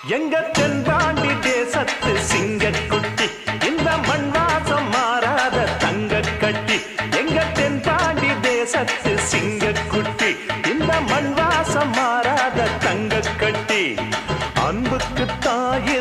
எங்க தென்பாண்டி தேசத்து சிங்கக்குட்டி இந்த மண் வாசம் மாறாத தங்க கட்டி எங்க தென்பாண்டி தேசத்து சிங்கக்குட்டி இந்த மண் வாசம் மாறாத தங்க கட்டி அன்புக்கு தாய்